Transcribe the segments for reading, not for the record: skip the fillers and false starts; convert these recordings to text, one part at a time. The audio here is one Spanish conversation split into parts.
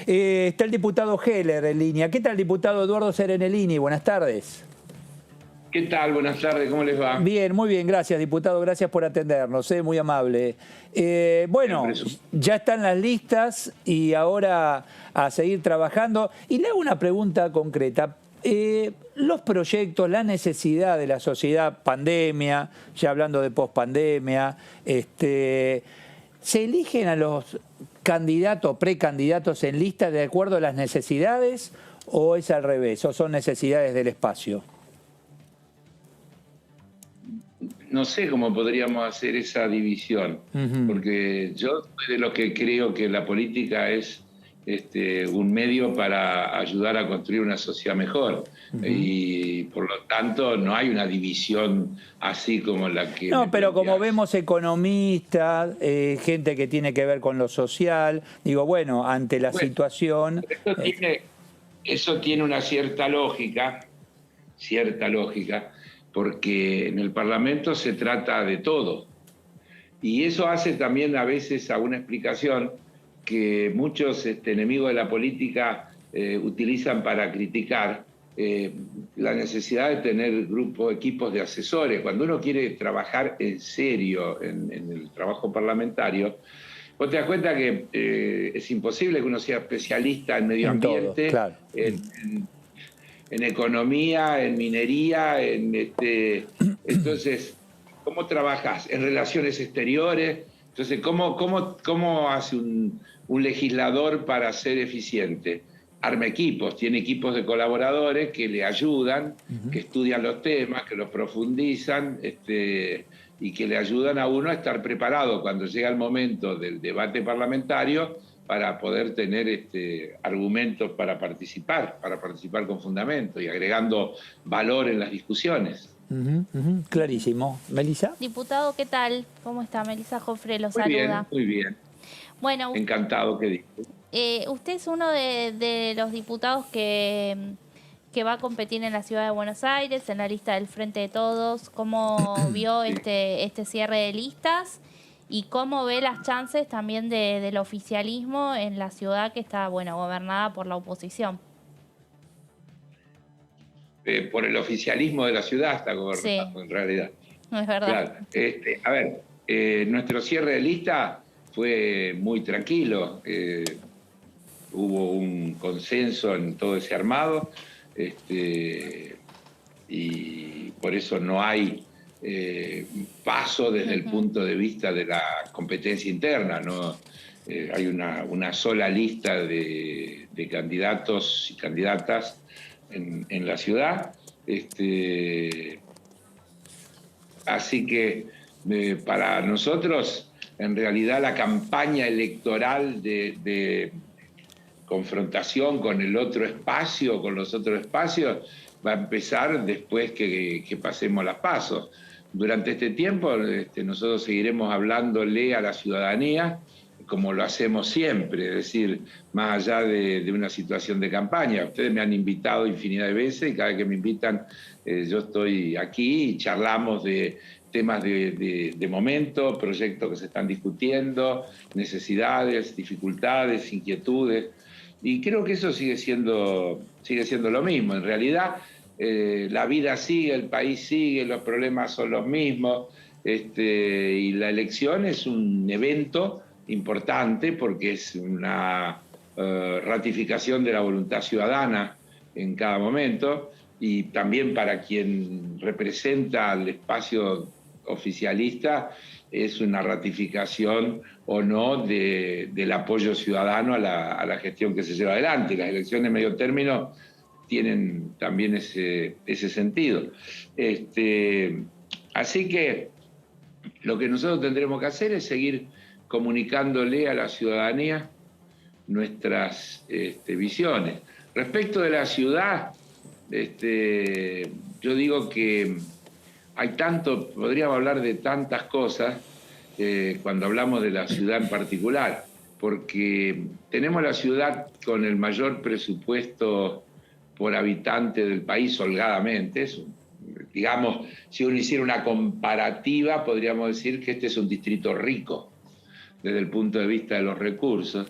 Está el diputado Heller en línea. ¿Qué tal, diputado Eduardo Serenellini? Buenas tardes. ¿Qué tal? Buenas tardes, ¿cómo les va? Bien, muy bien, gracias, diputado. Gracias por atendernos, muy amable. Bueno, ya están las listas y ahora a seguir trabajando. Y le hago una pregunta concreta. Los proyectos, la necesidad de la sociedad, pandemia, ya hablando de pospandemia, ¿se eligen a los candidatos, precandidatos en lista de acuerdo a las necesidades o es al revés, o son necesidades del espacio? No sé cómo podríamos hacer esa división, porque yo soy de los que creo que la política es un medio para ayudar a construir una sociedad mejor. Y por lo tanto no hay una división así como la que... No, pero como vemos economistas, gente que tiene que ver con lo social, digo, bueno, ante la situación... Eso tiene una cierta lógica, porque en el Parlamento se trata de todo. Y eso hace también a veces a una explicación que muchos enemigos de la política utilizan para criticar la necesidad de tener equipos de asesores. Cuando uno quiere trabajar en serio en el trabajo parlamentario, vos te das cuenta que es imposible que uno sea especialista en medio ambiente, todo, claro. en economía, en minería, entonces, ¿cómo trabajas? En relaciones exteriores. Entonces, ¿cómo hace un legislador para ser eficiente? Arma equipos, tiene equipos de colaboradores que le ayudan, que estudian los temas, que los profundizan, y que le ayudan a uno a estar preparado cuando llega el momento del debate parlamentario para poder tener argumentos para participar con fundamento y agregando valor en las discusiones. Clarísimo. ¿Melissa? Diputado, ¿qué tal? ¿Cómo está? Melissa Jofre lo saluda. Muy bien. Bueno, encantado que usted es uno de los diputados que va a competir en la ciudad de Buenos Aires, en la lista del Frente de Todos. ¿Cómo vio este cierre de listas? ¿Y cómo ve las chances también del oficialismo en la ciudad que está, bueno, gobernada por la oposición? Por el oficialismo de la ciudad está gobernado, sí, en realidad. No es verdad. Claro. A ver, nuestro cierre de lista fue muy tranquilo. Hubo un consenso en todo ese armado, y por eso no hay paso desde el punto de vista de la competencia interna, ¿no? Hay una sola lista de candidatos y candidatas en la ciudad. Así que para nosotros, en realidad, la campaña electoral de confrontación con el otro espacio, con los otros espacios, va a empezar después que pasemos las PASO. Durante este tiempo nosotros seguiremos hablándole a la ciudadanía como lo hacemos siempre, es decir, más allá de una situación de campaña. Ustedes me han invitado infinidad de veces y cada vez que me invitan yo estoy aquí y charlamos de temas de momento, proyectos que se están discutiendo, necesidades, dificultades, inquietudes. Y creo que eso sigue siendo lo mismo. En realidad, la vida sigue, el país sigue, los problemas son los mismos, y la elección es un evento importante porque es una ratificación de la voluntad ciudadana en cada momento, y también para quien representa al espacio oficialista es una ratificación o no del apoyo ciudadano a la gestión que se lleva adelante. Las elecciones de medio término tienen también ese sentido. Así que lo que nosotros tendremos que hacer es seguir comunicándole a la ciudadanía nuestras visiones. Respecto de la ciudad, yo digo que hay podríamos hablar de tantas cosas cuando hablamos de la ciudad en particular, porque tenemos la ciudad con el mayor presupuesto por habitante del país, holgadamente. Digamos, si uno hiciera una comparativa, podríamos decir que este es un distrito rico desde el punto de vista de los recursos.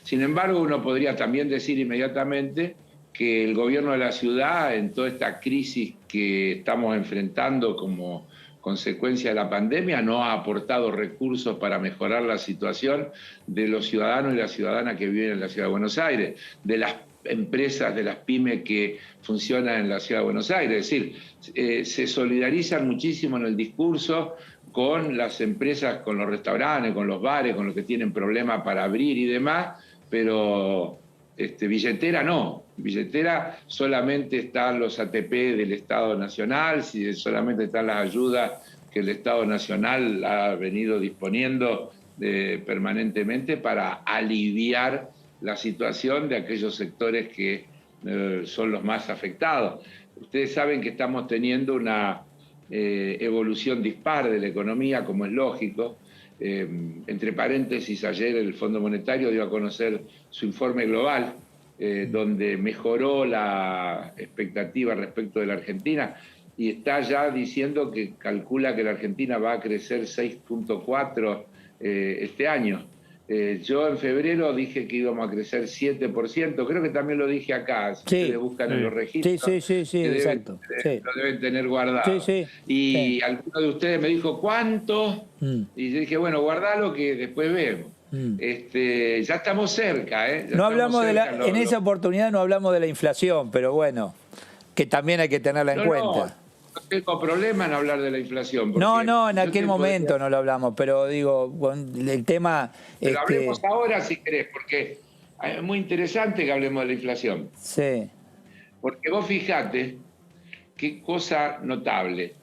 Sin embargo, uno podría también decir inmediatamente que el gobierno de la ciudad, en toda esta crisis que estamos enfrentando como consecuencia de la pandemia, no ha aportado recursos para mejorar la situación de los ciudadanos y las ciudadanas que viven en la Ciudad de Buenos Aires, de las empresas, de las pymes que funcionan en la Ciudad de Buenos Aires. Es decir, se solidarizan muchísimo en el discurso con las empresas, con los restaurantes, con los bares, con los que tienen problemas para abrir y demás, pero billetera no. Billetera solamente están los ATP del Estado Nacional, solamente están las ayudas que el Estado Nacional ha venido disponiendo permanentemente para aliviar la situación de aquellos sectores que son los más afectados. Ustedes saben que estamos teniendo una evolución dispar de la economía, como es lógico. Entre paréntesis, ayer el Fondo Monetario dio a conocer su informe global, donde mejoró la expectativa respecto de la Argentina y está ya diciendo que calcula que la Argentina va a crecer 6.4 este año. Yo en febrero dije que íbamos a crecer 7%, creo que también lo dije acá, si ustedes buscan en los registros, sí, exacto. Lo deben tener guardado. Y alguno de ustedes me dijo, ¿cuánto? Y yo dije, bueno, guardalo que después vemos. Ya estamos cerca, no hablamos cerca, en esa oportunidad no hablamos de la inflación, pero bueno, que también hay que tenerla en cuenta. No tengo problema en hablar de la inflación. No, en aquel momento no lo hablamos, pero digo, el tema... Pero hablemos ahora si querés, porque es muy interesante que hablemos de la inflación. Sí. Porque vos fijate qué cosa notable.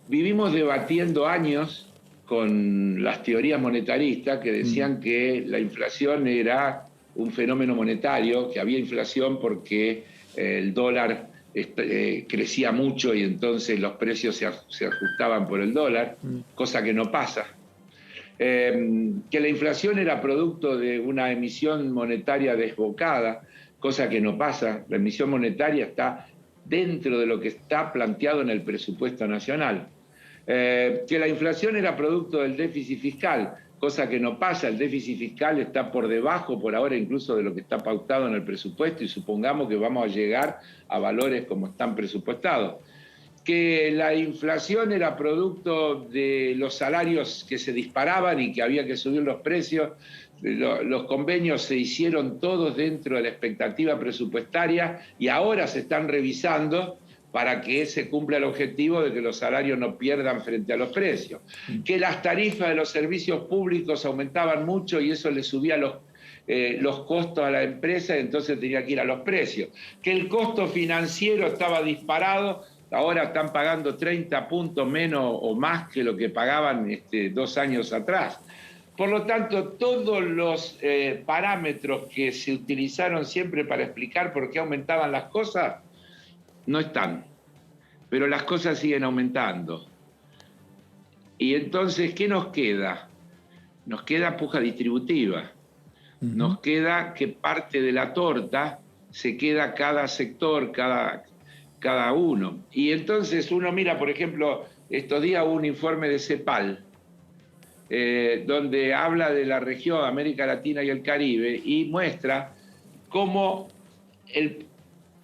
Vivimos debatiendo años con las teorías monetaristas que decían que la inflación era un fenómeno monetario, que había inflación porque el dólar crecía mucho y entonces los precios se ajustaban por el dólar, cosa que no pasa. Que la inflación era producto de una emisión monetaria desbocada, cosa que no pasa. La emisión monetaria está dentro de lo que está planteado en el presupuesto nacional. Que la inflación era producto del déficit fiscal, cosa que no pasa. El déficit fiscal está por debajo, por ahora, incluso de lo que está pautado en el presupuesto, y supongamos que vamos a llegar a valores como están presupuestados. Que la inflación era producto de los salarios que se disparaban y que había que subir los precios. Los convenios se hicieron todos dentro de la expectativa presupuestaria y ahora se están revisando para que se cumpla el objetivo de que los salarios no pierdan frente a los precios. Que las tarifas de los servicios públicos aumentaban mucho y eso le subía los costos a la empresa y entonces tenía que ir a los precios. Que el costo financiero estaba disparado, ahora están pagando 30 puntos menos o más que lo que pagaban 2 años atrás. Por lo tanto, todos los parámetros que se utilizaron siempre para explicar por qué aumentaban las cosas, no están, pero las cosas siguen aumentando. Y entonces, ¿qué nos queda? Nos queda puja distributiva. Nos queda que parte de la torta se queda cada sector, cada uno. Y entonces uno mira, por ejemplo, estos días hubo un informe de CEPAL, donde habla de la región América Latina y el Caribe y muestra cómo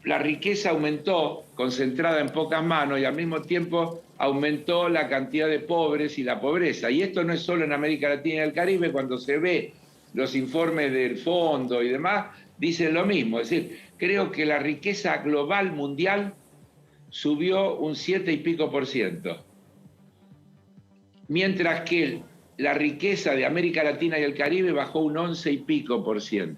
la riqueza aumentó, concentrada en pocas manos, y al mismo tiempo aumentó la cantidad de pobres y la pobreza. Y esto no es solo en América Latina y el Caribe, cuando se ve los informes del fondo y demás, dicen lo mismo. Es decir, creo que la riqueza global mundial subió un 7 y pico %, mientras que la riqueza de América Latina y el Caribe bajó un 11 y pico %.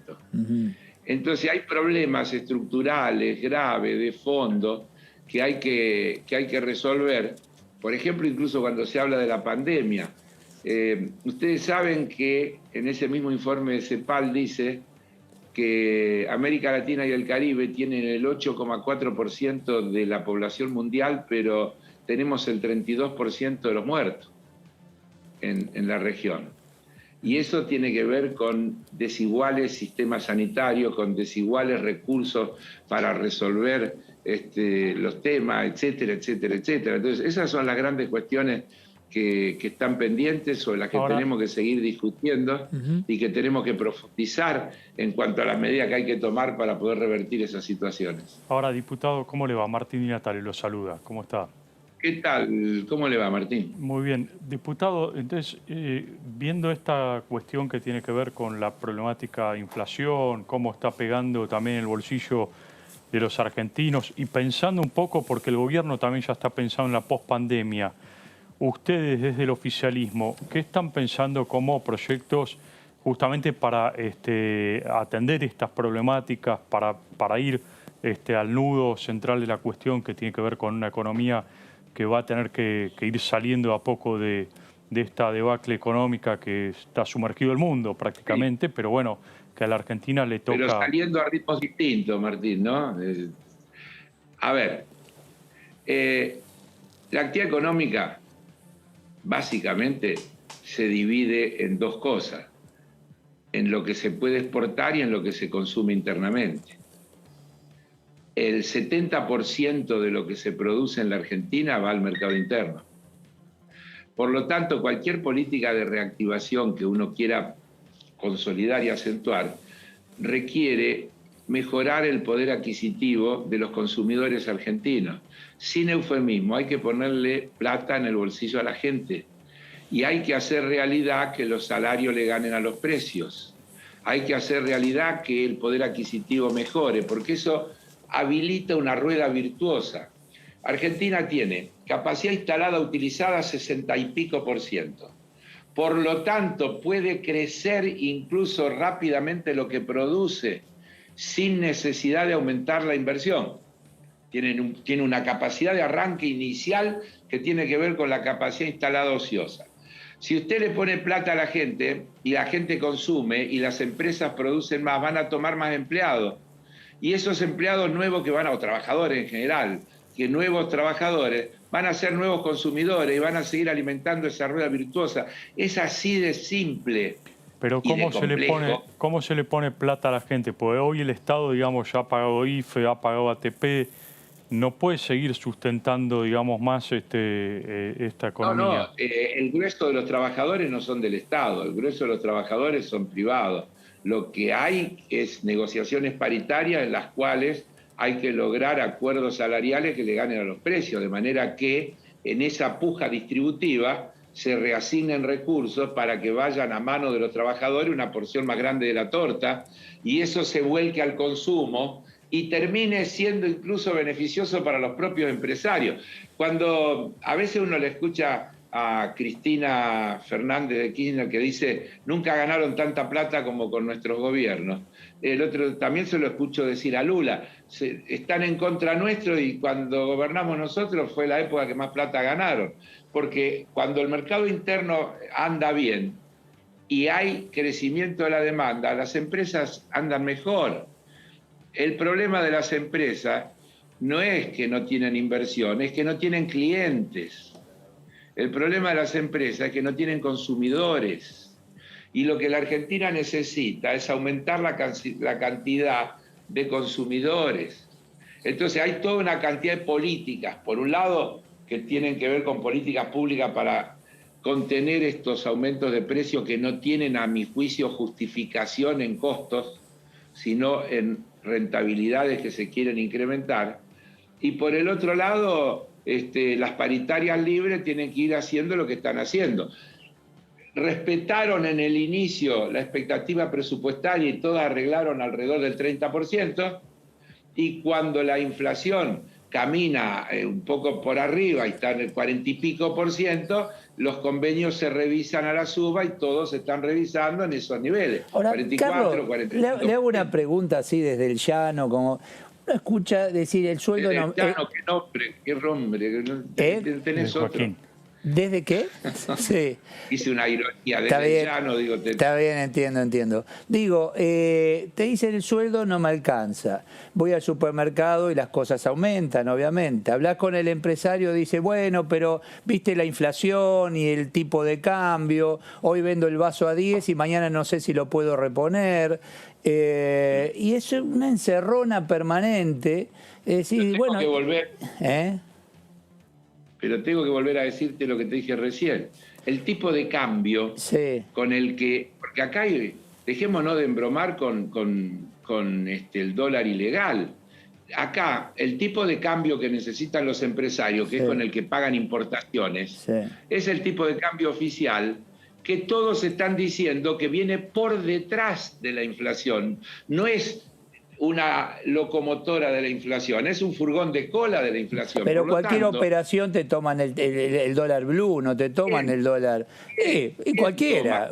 Entonces hay problemas estructurales graves de fondo que hay que resolver. Por ejemplo, incluso cuando se habla de la pandemia. Ustedes saben que en ese mismo informe de CEPAL dice que América Latina y el Caribe tienen el 8,4% de la población mundial, pero tenemos el 32% de los muertos en la región. Y eso tiene que ver con desiguales sistemas sanitarios, con desiguales recursos para resolver los temas, etcétera, etcétera, etcétera. Entonces, esas son las grandes cuestiones que están pendientes, sobre las que tenemos que seguir discutiendo y que tenemos que profundizar en cuanto a las medidas que hay que tomar para poder revertir esas situaciones. Ahora, diputado, ¿cómo le va? Martín Di Natale lo saluda. ¿Cómo está? ¿Qué tal? ¿Cómo le va, Martín? Muy bien. Diputado, entonces, viendo esta cuestión que tiene que ver con la problemática de inflación, cómo está pegando también el bolsillo de los argentinos y pensando un poco, porque el gobierno también ya está pensando en la pospandemia, ustedes desde el oficialismo, ¿qué están pensando como proyectos justamente para atender estas problemáticas, para ir al nudo central de la cuestión que tiene que ver con una economía que va a tener que ir saliendo a poco de esta debacle económica que está sumergido el mundo prácticamente, sí, pero bueno, que a la Argentina le toca... Pero saliendo a ritmos distintos, Martín, ¿no? A ver, la actividad económica básicamente se divide en dos cosas, en lo que se puede exportar y en lo que se consume internamente. El 70% de lo que se produce en la Argentina va al mercado interno. Por lo tanto, cualquier política de reactivación que uno quiera consolidar y acentuar requiere mejorar el poder adquisitivo de los consumidores argentinos. Sin eufemismo, hay que ponerle plata en el bolsillo a la gente y hay que hacer realidad que los salarios le ganen a los precios. Hay que hacer realidad que el poder adquisitivo mejore, porque eso habilita una rueda virtuosa. Argentina tiene capacidad instalada utilizada 60 y pico %. Por lo tanto, puede crecer incluso rápidamente lo que produce sin necesidad de aumentar la inversión. Tiene una capacidad de arranque inicial que tiene que ver con la capacidad instalada ociosa. Si usted le pone plata a la gente y la gente consume y las empresas producen más, van a tomar más empleados. Y esos empleados nuevos que van o trabajadores en general, que nuevos trabajadores van a ser nuevos consumidores y van a seguir alimentando esa rueda virtuosa. Es así de simple. Pero ¿cómo se le pone plata a la gente? Porque hoy el Estado, digamos, ya ha pagado IFE, ha pagado ATP, no puede seguir sustentando, digamos, más esta economía. No, el grueso de los trabajadores no son del Estado, el grueso de los trabajadores son privados. Lo que hay es negociaciones paritarias en las cuales hay que lograr acuerdos salariales que le ganen a los precios, de manera que en esa puja distributiva se reasignen recursos para que vayan a mano de los trabajadores una porción más grande de la torta y eso se vuelque al consumo y termine siendo incluso beneficioso para los propios empresarios. Cuando a veces uno le escucha a Cristina Fernández de Kirchner que dice nunca ganaron tanta plata como con nuestros gobiernos. El otro también se lo escucho decir a Lula, están en contra nuestro y cuando gobernamos nosotros fue la época que más plata ganaron, porque cuando el mercado interno anda bien y hay crecimiento de la demanda, las empresas andan mejor. El problema de las empresas no es que no tienen inversión, es que no tienen clientes. El problema de las empresas es que no tienen consumidores y lo que la Argentina necesita es aumentar la cantidad de consumidores. Entonces hay toda una cantidad de políticas, por un lado, que tienen que ver con políticas públicas para contener estos aumentos de precios que no tienen, a mi juicio, justificación en costos, sino en rentabilidades que se quieren incrementar. Y por el otro lado, las paritarias libres tienen que ir haciendo lo que están haciendo. Respetaron en el inicio la expectativa presupuestaria y todas arreglaron alrededor del 30%, y cuando la inflación camina un poco por arriba y está en el 40 y pico %, los convenios se revisan a la suba y todos se están revisando en esos niveles. Ahora, 44, Carlos, 45. le hago una pregunta así desde el llano, como uno escucha decir el sueldo... Desde el llano, qué nombre, tenés otro. Joaquín. ¿Desde qué? Sí. Hice una ironía, Está desde bien, el llano, digo... Está bien, entiendo. Digo, te dicen el sueldo no me alcanza. Voy al supermercado y las cosas aumentan, obviamente. Hablas con el empresario, dice, bueno, pero viste la inflación y el tipo de cambio. Hoy vendo el vaso a 10 y mañana no sé si lo puedo reponer. Y es una encerrona permanente. Es decir, tengo que volver. pero tengo que volver a decirte lo que te dije recién. El tipo de cambio con el que... Porque acá dejémonos de embromar con el dólar ilegal. Acá, el tipo de cambio que necesitan los empresarios, que es con el que pagan importaciones, es el tipo de cambio oficial que todos están diciendo que viene por detrás de la inflación. No es una locomotora de la inflación, es un furgón de cola de la inflación. Pero cualquier operación te toman el dólar blue, no te toman el dólar... y cualquiera.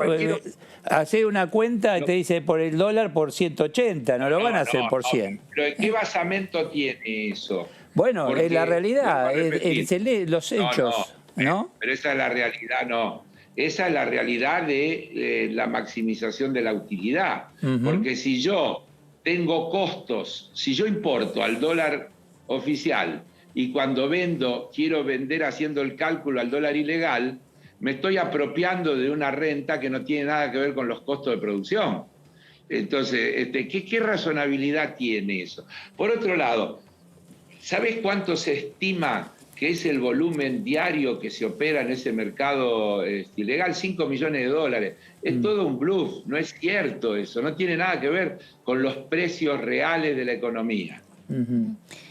Hacer una cuenta y te dice por el dólar por 180, no lo van a hacer por 100. Pero ¿en qué basamento tiene eso? Bueno, porque, es la realidad, los hechos, ¿no? Pero esa es la realidad, no. Esa es la realidad de la maximización de la utilidad. Porque si yo tengo costos, si yo importo al dólar oficial y cuando vendo, quiero vender haciendo el cálculo al dólar ilegal, me estoy apropiando de una renta que no tiene nada que ver con los costos de producción. Entonces, ¿qué razonabilidad tiene eso? Por otro lado, ¿sabés cuánto se estima que es el volumen diario que se opera en ese mercado ilegal? 5 millones de dólares. Es todo un bluff, no es cierto eso, no tiene nada que ver con los precios reales de la economía.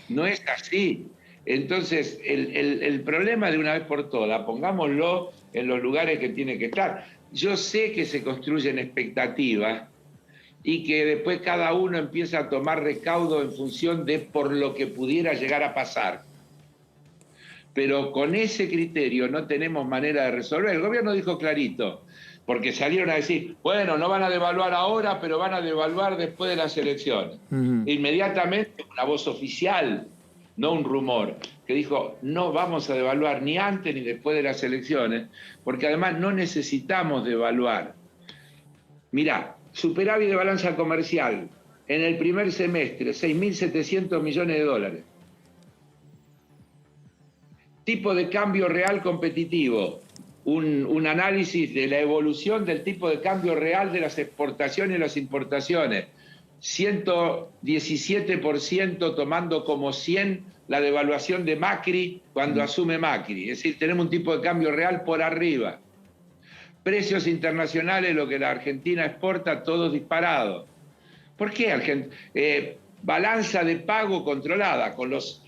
No es así. Entonces, el problema de una vez por todas, pongámoslo en los lugares que tiene que estar. Yo sé que se construyen expectativas y que después cada uno empieza a tomar recaudo en función de por lo que pudiera llegar a pasar. Pero con ese criterio no tenemos manera de resolver. El gobierno dijo clarito, porque salieron a decir, bueno, no van a devaluar ahora, pero van a devaluar después de las elecciones. Inmediatamente una voz oficial, no un rumor, que dijo, no vamos a devaluar ni antes ni después de las elecciones, porque además no necesitamos devaluar. Mirá, superávit de balanza comercial en el primer semestre, 6.700 millones de dólares. Tipo de cambio real competitivo, un análisis de la evolución del tipo de cambio real de las exportaciones y las importaciones. 117% tomando como 100 la devaluación de Macri cuando asume Macri. Es decir, tenemos un tipo de cambio real por arriba. Precios internacionales, lo que la Argentina exporta, todos disparados. ¿Por qué? Balanza de pago controlada, con los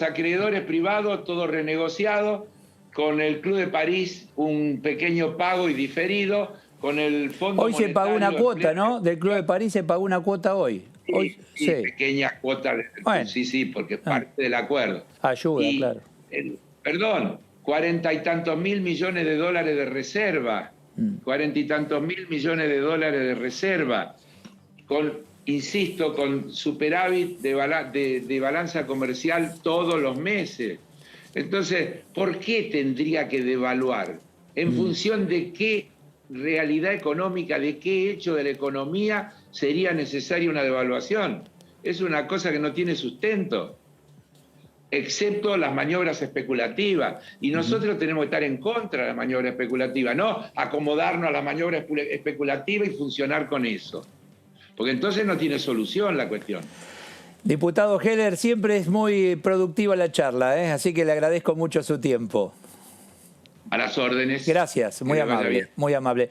acreedores privados, todo renegociado, con el Club de París un pequeño pago y diferido, con el Fondo Hoy se pagó una cuota, ¿no? Del Club de París se pagó una cuota hoy. Sí, pequeña cuota, bueno, sí, porque es parte del acuerdo. Ayuda, claro. Perdón, 40 y tantos mil millones de dólares de reserva, 40 y tantos mil millones de dólares de reserva, insisto, con superávit de balanza comercial todos los meses. Entonces, ¿por qué tendría que devaluar? ¿En función de qué realidad económica, de qué hecho de la economía sería necesaria una devaluación? Es una cosa que no tiene sustento, excepto las maniobras especulativas. Y nosotros tenemos que estar en contra de la maniobra especulativa, no acomodarnos a la maniobra especulativa y funcionar con eso. Porque entonces no tiene solución la cuestión. Diputado Heller, siempre es muy productiva la charla, así que le agradezco mucho su tiempo. A las órdenes. Gracias, muy amable, muy amable.